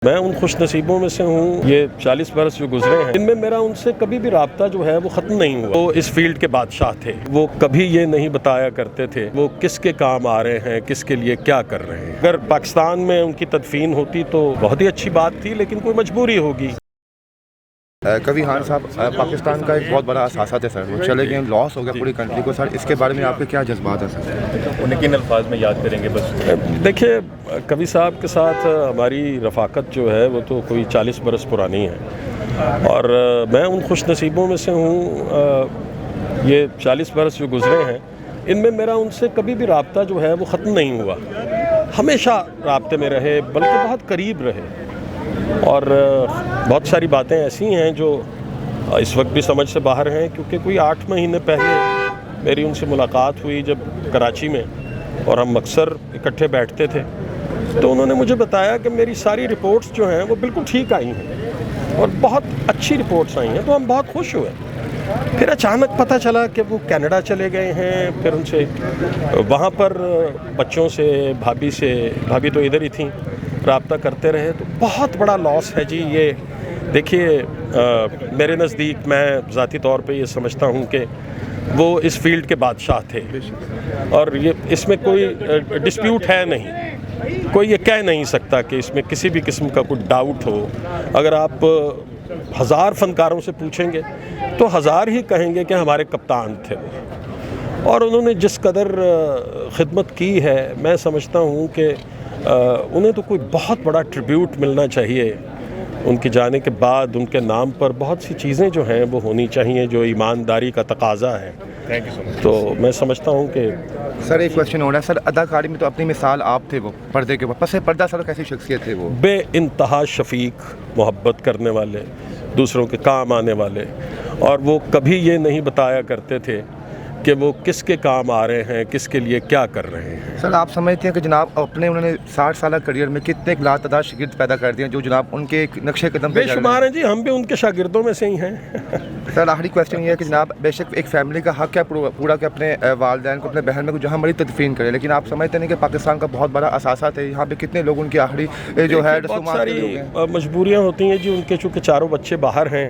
میں ان خوش نصیبوں میں سے ہوں. یہ 40 برس جو گزرے ہیں ان میں میرا ان سے کبھی بھی رابطہ جو ہے وہ ختم نہیں ہوا. وہ اس فیلڈ کے بادشاہ تھے. وہ کبھی یہ نہیں بتایا کرتے تھے وہ کس کے کام آ رہے ہیں, کس کے لیے کیا کر رہے ہیں. اگر پاکستان میں ان کی تدفین ہوتی تو بہت ہی اچھی بات تھی, لیکن کوئی مجبوری ہوگی. کبھی خان صاحب پاکستان کا ایک بہت بڑا اثاثہ تھا سر, وہ چلے گئے, لاس ہو گیا پوری کنٹری کو. سر اس کے بارے میں آپ کے کیا جذبات ہیں سر؟ انہیں کن الفاظ میں یاد کریں گے؟ بس دیکھیے, کبھی صاحب کے ساتھ ہماری رفاقت جو ہے وہ تو کوئی 40 برس پرانی ہے, اور میں ان خوش نصیبوں میں سے ہوں. یہ 40 برس جو گزرے ہیں ان میں میرا ان سے کبھی بھی رابطہ جو ہے وہ ختم نہیں ہوا. ہمیشہ رابطے میں رہے, بلکہ بہت قریب رہے. اور بہت ساری باتیں ایسی ہیں جو اس وقت بھی سمجھ سے باہر ہیں, کیونکہ کوئی 8 مہینے پہلے میری ان سے ملاقات ہوئی جب کراچی میں, اور ہم اکثر اکٹھے بیٹھتے تھے. تو انہوں نے مجھے بتایا کہ میری ساری رپورٹس جو ہیں وہ بالکل ٹھیک آئی ہیں, اور بہت اچھی رپورٹس آئی ہیں. تو ہم بہت خوش ہوئے. پھر اچانک پتہ چلا کہ وہ کینیڈا چلے گئے ہیں. پھر ان سے وہاں پر بچوں سے, بھابھی تو ادھر ہی تھیں, رابطہ کرتے رہے. تو بہت بڑا لاس ہے جی یہ. دیکھیے, میرے نزدیک میں ذاتی طور پہ یہ سمجھتا ہوں کہ وہ اس فیلڈ کے بادشاہ تھے, اور یہ اس میں کوئی ڈسپیوٹ ہے نہیں. کوئی یہ کہہ نہیں سکتا کہ اس میں کسی بھی قسم کا کوئی ڈاؤٹ ہو. اگر آپ 1000 فنکاروں سے پوچھیں گے تو 1000 ہی کہیں گے کہ ہمارے کپتان تھے وہ, اور انہوں نے جس قدر خدمت کی ہے, میں سمجھتا ہوں کہ انہیں تو کوئی بہت بڑا ٹریبیوٹ ملنا چاہیے. ان کے جانے کے بعد ان کے نام پر بہت سی چیزیں جو ہیں وہ ہونی چاہیے جو ایمانداری کا تقاضا ہے. تھینک یو سو مچ. تو میں سمجھتا ہوں کہ سر ایک کوشچن ہو رہا ہے سر, اداکاری میں تو اپنی مثال آپ تھے, وہ پردے کے اوپر, پس پردہ سر کیسی شخصیت تھے وہ؟ بے انتہا شفیق, محبت کرنے والے, دوسروں کے کام آنے والے. اور وہ کبھی یہ نہیں بتایا کرتے تھے کہ وہ کس کے کام آ رہے ہیں, کس کے لیے کیا کر رہے ہیں. سر آپ سمجھتے ہیں کہ جناب اپنے انہوں نے 60 سالہ کریئر میں کتنے لاتعداد شاگرد پیدا کر دیے جو جناب ان کے نقش قدم بے شمار ہیں جی, ہم بھی ان کے شاگردوں میں سے ہی ہیں. سر آخری کویسچن یہ ہے کہ جناب بے شک ایک فیملی کا حق ہے پورا کہ اپنے والدین کو, اپنے بہن میں کو جہاں مری تدفین کرے, لیکن آپ سمجھتے نہیں کہ پاکستان کا بہت بڑا اثاثہ تھے, یہاں پہ کتنے لوگ ان کی آخری جو ہے بہت ساری مجبوریاں ہوتی ہیں جی ان کے, چونکہ چاروں بچے باہر ہیں,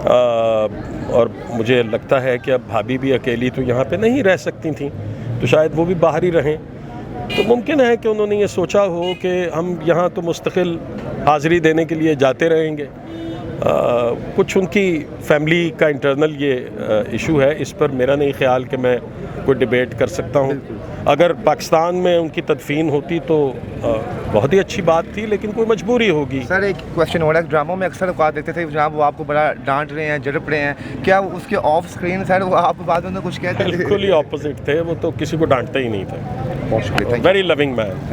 اور مجھے لگتا ہے کہ اب بھابھی بھی اکیلی تو یہاں پہ نہیں رہ سکتی تھیں, تو شاید وہ بھی باہر ہی رہیں. تو ممکن ہے کہ انہوں نے یہ سوچا ہو کہ ہم یہاں تو مستقل حاضری دینے کے لیے جاتے رہیں گے. کچھ ان کی فیملی کا انٹرنل یہ ایشو ہے, اس پر میرا نہیں خیال کہ میں کوئی ڈیبیٹ کر سکتا ہوں. اگر پاکستان میں ان کی تدفین ہوتی تو بہت ہی اچھی بات تھی, لیکن کوئی مجبوری ہوگی. سر ایک کویشچن ہو رہا ہے, ڈراموں میں اکثر اوقات دیکھتے تھے جناب وہ آپ کو بڑا ڈانٹ رہے ہیں, جھڑپ رہے ہیں, کیا اس کے آف اسکرین سر وہ آپ بعد میں کچھ کہتے ہیں؟ بالکل ہی اپوزٹ تھے وہ, تو کسی کو ڈانٹتا ہی نہیں تھا. بہت شکریہ, ویری لونگ مین.